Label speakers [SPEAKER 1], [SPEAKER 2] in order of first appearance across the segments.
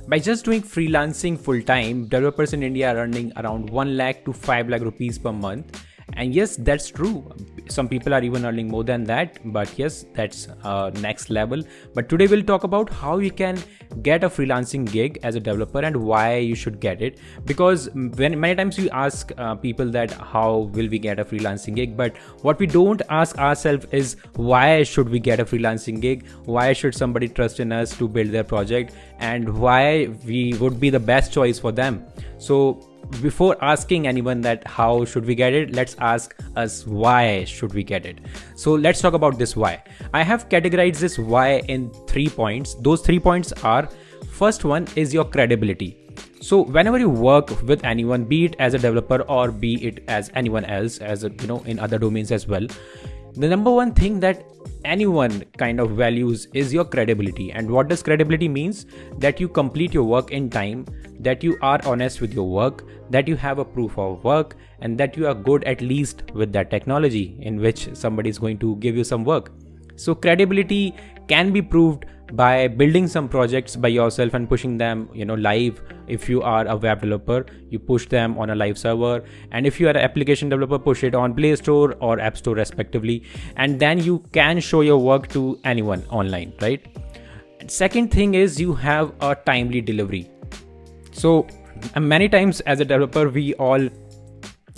[SPEAKER 1] By just doing freelancing full-time, developers in India are earning around 1 lakh to 5 lakh rupees per month. And yes, that's true. Some people are even earning more than that, but yes, that's next level. But today we'll talk about how you can get a freelancing gig as a developer and why you should get it. Because when many times we ask people that how will we get a freelancing gig, but what we don't ask ourselves is why should we get a freelancing gig? Why should somebody trust in us to build their project, and why we would be the best choice for them? So before asking anyone that how should we get it, let's ask us why should we get it. So let's talk about this why. I have categorized this why in 3 points. Those 3 points are, first one is your credibility. So whenever you work with anyone, be it as a developer or be it as anyone else, as a, in other domains as well, the number one thing that anyone kind of values is your credibility. And what does credibility means? That you complete your work in time, that you are honest with your work, that you have a proof of work, and that you are good at least with that technology in which somebody is going to give you some work. So credibility can be proved by building some projects by yourself and pushing them live. If you are a web developer, you push them on a live server, and if you are an application developer, push it on Play Store or App Store respectively, and then you can show your work to anyone online, right? And second thing is you have a timely delivery. So many times as a developer, we all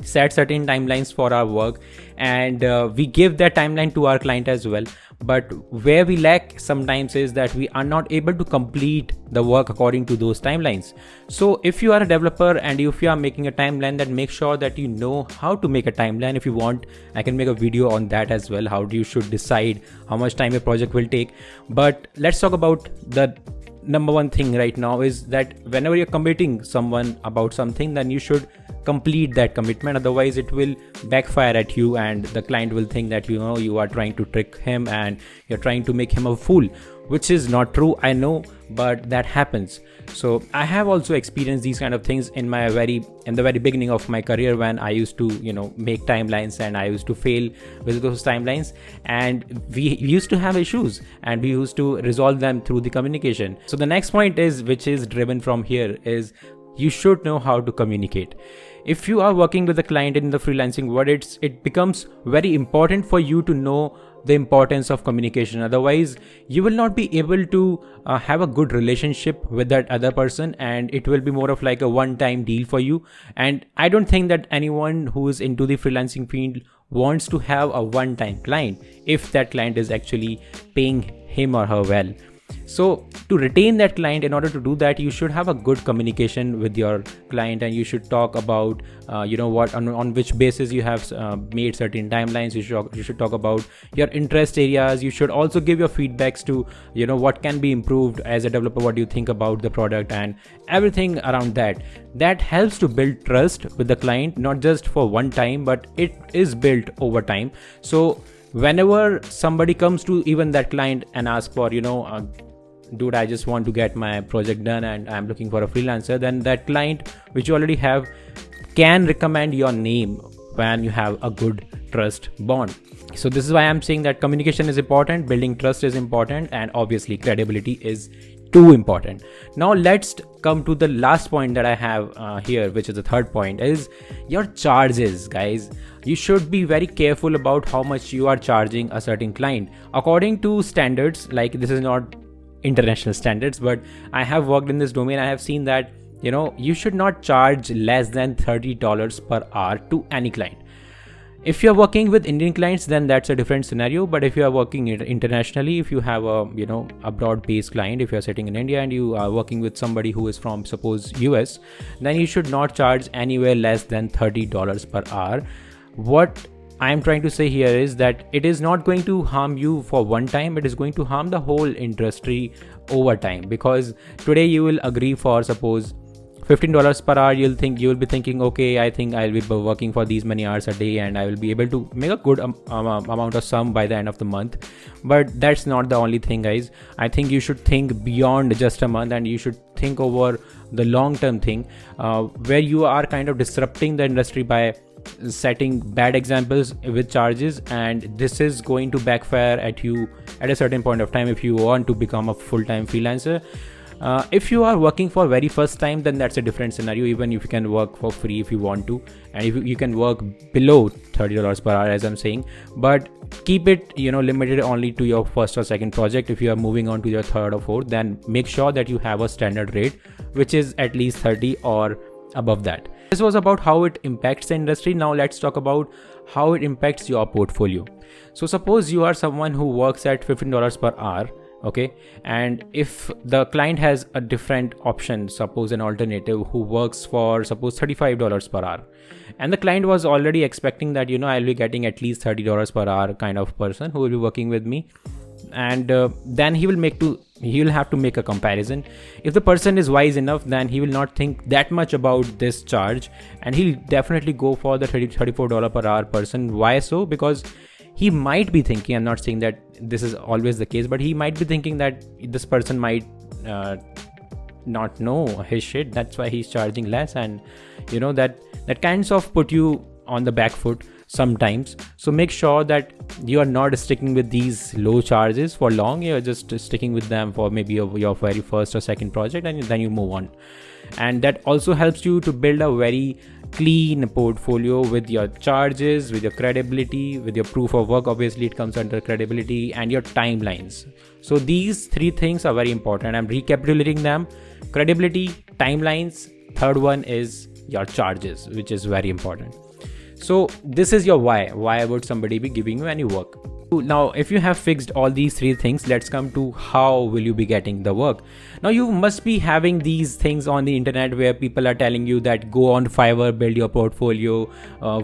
[SPEAKER 1] set certain timelines for our work, and we give that timeline to our client as well. But where we lack sometimes is that we are not able to complete the work according to those timelines. So if you are a developer and if you are making a timeline, then make sure that you know how to make a timeline. If you want, I can make a video on that as well, how you should decide how much time a project will take. But let's talk about the number one thing right now is that whenever you're committing someone about something, then you should complete that commitment. Otherwise it will backfire at you, and the client will think that you are trying to trick him and you're trying to make him a fool, which is not true. I know, but that happens. So I have also experienced these kind of things in the very beginning of my career, when I used to make timelines and I used to fail with those timelines, and we used to have issues and we used to resolve them through the communication. So the next point is, which is driven from here, is you should know how to communicate. If you are working with a client in the freelancing world, it becomes very important for you to know the importance of communication. Otherwise you will not be able to have a good relationship with that other person, and it will be more of like a one-time deal for you. And I don't think that anyone who is into the freelancing field wants to have a one-time client if that client is actually paying him or her well. So to retain that client, in order to do that, you should have a good communication with your client, and you should talk about what on which basis you have made certain timelines. You should talk about your interest areas. You should also give your feedbacks to what can be improved as a developer, what do you think about the product, and everything around that. That helps to build trust with the client, not just for one time, but it is built over time. So whenever somebody comes to even that client and ask for dude, I just want to get my project done and I'm looking for a freelancer, then that client which you already have can recommend your name when you have a good trust bond. So this is why I'm saying that communication is important, building trust is important, and obviously credibility is too important. Now let's come to the last point that I have here, which is the third point, is your charges, guys. You should be very careful about how much you are charging a certain client according to standards. Like, this is not international standards, but I have worked in this domain. I have seen that you should not charge less than $30 per hour to any client. If you're working with Indian clients, then that's a different scenario. But if you are working internationally, if you have a abroad based client, if you're sitting in India and you are working with somebody who is from, suppose, US, then you should not charge anywhere less than $30 per hour. What I'm trying to say here is that it is not going to harm you for one time, it is going to harm the whole industry over time. Because today you will agree for, suppose, $15 per hour, you'll be thinking, okay, I think I'll be working for these many hours a day and I will be able to make a good amount of sum by the end of the month. But that's not the only thing, guys. I think you should think beyond just a month, and you should think over the long-term thing, where you are kind of disrupting the industry by setting bad examples with charges, and this is going to backfire at you at a certain point of time if you want to become a full-time freelancer. If you are working for very first time, then that's a different scenario. Even if you can work for free if you want to, and if you can work below $30 per hour, as I'm saying, but keep it limited only to your first or second project. If you are moving on to your third or fourth, then make sure that you have a standard rate which is at least 30 or above that. This was about how it impacts the industry. Now let's talk about how it impacts your portfolio. So suppose you are someone who works at $15 per hour, okay, and if the client has a different option, suppose an alternative who works for suppose $35 per hour, and the client was already expecting that I'll be getting at least $30 per hour kind of person who will be working with me, and then he will have to make a comparison. If the person is wise enough, then he will not think that much about this charge, and he'll definitely go for the $34 per hour person. Why so? Because he might be thinking, I'm not saying that this is always the case, but he might be thinking that this person might not know his shit, that's why he's charging less, and that kinds of put you on the back foot sometimes. So make sure that you are not sticking with these low charges for long. You're just sticking with them for maybe your very first or second project, and then you move on. And that also helps you to build a very clean portfolio with your charges, with your credibility, with your proof of work. Obviously it comes under credibility, and your timelines. So these three things are very important. I'm recapitulating them: credibility, timelines, third one is your charges, which is very important. So this is your why would somebody be giving you any work. Now if you have fixed all these three things, let's come to how will you be getting the work. Now you must be having these things on the internet where people are telling you that go on Fiverr, build your portfolio,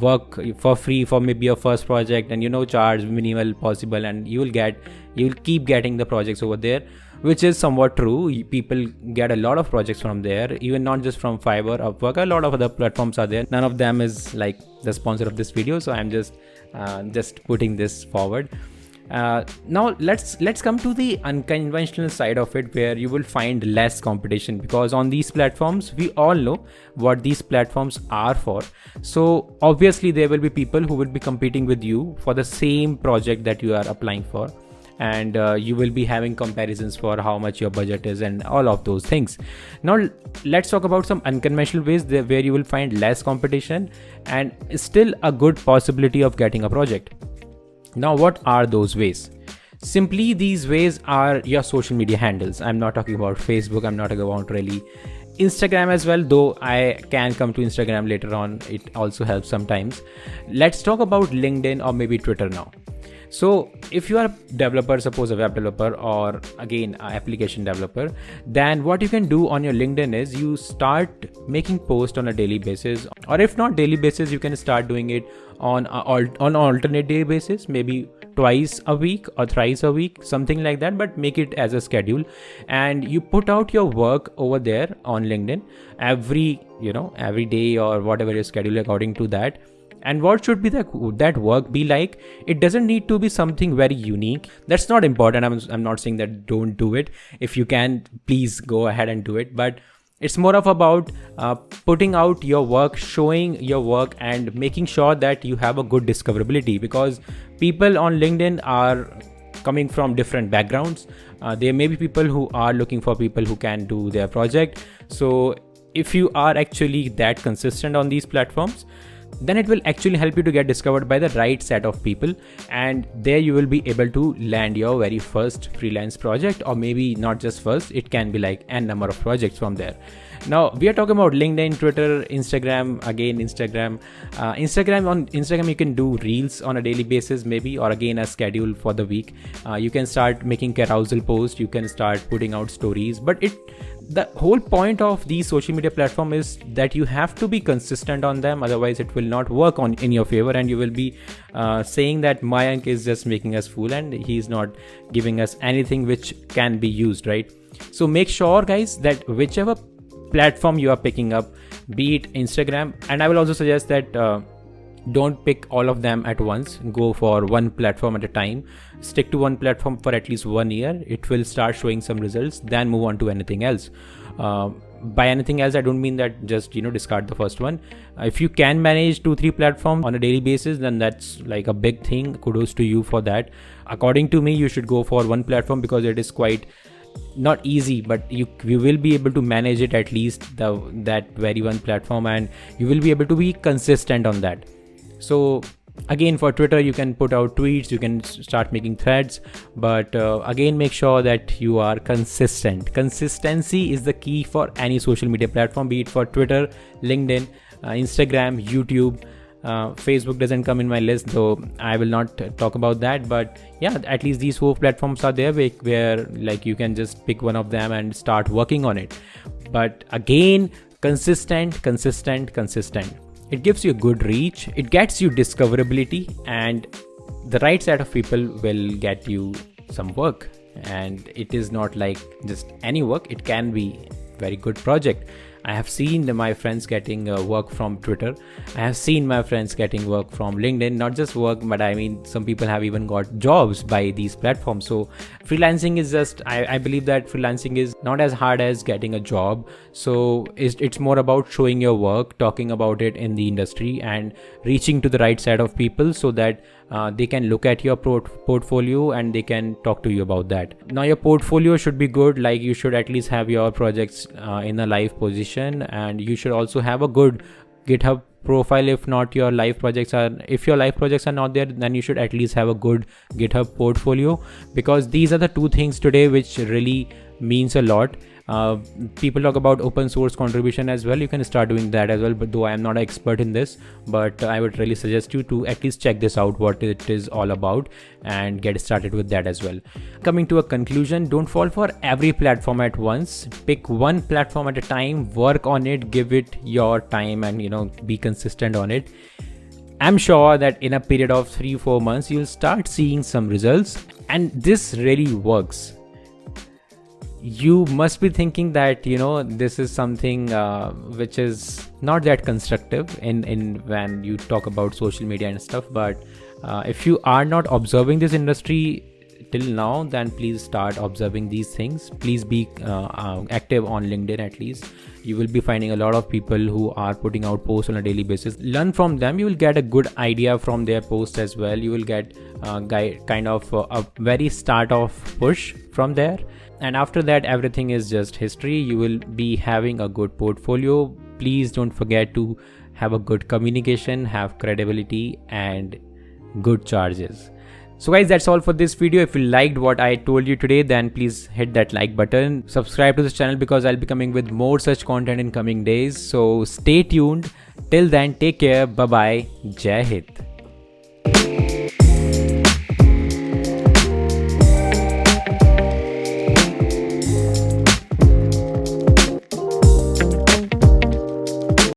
[SPEAKER 1] work for free for maybe your first project, and charge minimal possible, and you'll keep getting the projects over there, which is somewhat true. People get a lot of projects from there, even not just from Fiverr, Upwork. A lot of other platforms are there. None of them is like the sponsor of this video, so I'm just putting this forward. Now let's come to the unconventional side of it, where you will find less competition, because on these platforms we all know what these platforms are for. So obviously there will be people who will be competing with you for the same project that you are applying for, and you will be having comparisons for how much your budget is and all of those things. Now let's talk about some unconventional ways where you will find less competition and still a good possibility of getting a project. Now what are those ways? Simply, these ways are your social media handles. I'm not talking about Facebook, I'm not talking about really Instagram as well, though I can come to Instagram later on. It also helps sometimes. Let's talk about LinkedIn or maybe Twitter now. So if you are a developer, suppose a web developer or again an application developer, then what you can do on your LinkedIn is you start making posts on a daily basis, or if not daily basis, you can start doing it on an alternate day basis, maybe twice a week or thrice a week, something like that, but make it as a schedule, and you put out your work over there on LinkedIn every day or whatever your schedule according to that. And what should be that work be like? It doesn't need to be something very unique. That's not important. I'm not saying that don't do it. If you can, please go ahead and do it. But it's more of about putting out your work, showing your work, and making sure that you have a good discoverability, because people on LinkedIn are coming from different backgrounds. There may be people who are looking for people who can do their project. So if you are actually that consistent on these platforms, then it will actually help you to get discovered by the right set of people, and there you will be able to land your very first freelance project, or maybe not just first, it can be like n number of projects from there. Now we are talking about LinkedIn, Twitter, Instagram. Again, Instagram on Instagram you can do reels on a daily basis maybe, or again a schedule for the week. You can start making carousel posts, you can start putting out stories, but the whole point of these social media platform is that you have to be consistent on them, otherwise it will not work in your favor, and you will be saying that Mayank is just making us fool and he's not giving us anything which can be used, right? So make sure guys that whichever platform you are picking up, be it Instagram, and I will also suggest that don't pick all of them at once. Go for one platform at a time. Stick to one platform for at least 1 year. It will start showing some results, then move on to anything else. By anything else, I don't mean that just discard the first one. If you can manage 2-3 platforms on a daily basis, then that's like a big thing. Kudos to you for that. According to me, you should go for one platform because it is quite not easy, but you will be able to manage it, at least that very one platform, and you will be able to be consistent on that. So again, for Twitter, you can put out tweets, you can start making threads, but again, make sure that you are consistent. Consistency is the key for any social media platform, be it for Twitter, LinkedIn, Instagram, YouTube. Facebook doesn't come in my list, so I will not talk about that. But yeah, at least these 4 platforms are there where like you can just pick one of them and start working on it. But again, consistent. It gives you good reach, it gets you discoverability, and the right set of people will get you some work. And it is not like just any work, it can be very good project. I have seen my friends getting work from Twitter. I have seen my friends getting work from LinkedIn. Not just work, but I mean, some people have even got jobs by these platforms. So freelancing is just, I believe that freelancing is not as hard as getting a job. So it's more about showing your work, talking about it in the industry, and reaching to the right set of people so that they can look at your portfolio and they can talk to you about that. Now your portfolio should be good, like you should at least have your projects in a live position, and you should also have a good GitHub profile. If your live projects are not there, then you should at least have a good GitHub portfolio, because these are the 2 things today which really means a lot. People talk about open source contribution as well. You can start doing that as well, but though I am not an expert in this, but I would really suggest you to at least check this out, what it is all about, and get started with that as well. Coming to a conclusion, don't fall for every platform at once. Pick one platform at a time, work on it, give it your time, and be consistent on it. I'm sure that in a period of 3-4 months you'll start seeing some results, and this really works. You must be thinking that this is something which is not that constructive in when you talk about social media and stuff, but if you are not observing this industry till now, then please start observing these things. Please be active on LinkedIn. At least you will be finding a lot of people who are putting out posts on a daily basis. Learn from them. You will get a good idea from their posts as well. You will get kind of a very start of push from there, and after that everything is just history. You will be having a good portfolio. Please don't forget to have a good communication, have credibility, and good charges. So guys, that's all for this video. If you liked what I told you today, then please hit that like button. Subscribe to this channel, because I'll be coming with more such content in coming days. So stay tuned. Till then, take care. Bye bye. Jai Hind.